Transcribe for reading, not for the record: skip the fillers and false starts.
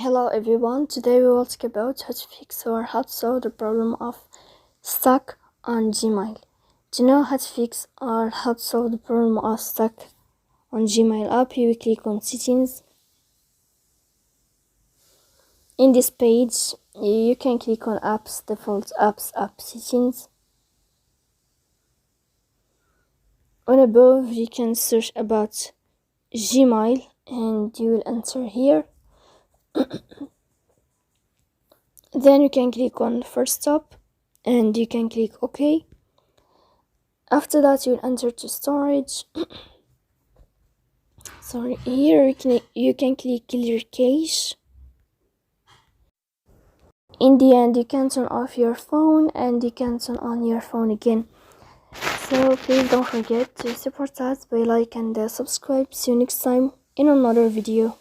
Hello everyone, today we will talk about how to fix or how to solve the problem of stuck on Gmail. To know how to fix or how to solve the problem of stuck on Gmail app, you will click on settings. In this page, you can click on apps, default apps, app settings. On above, you can search about Gmail and you will enter here. Then you can click on first stop and you can click OK. After that, you'll enter to storage. Here you can click clear cache. In the end, you can turn off your phone and you can turn on your phone again. So please don't forget to support us by like and subscribe. See you next time in another video.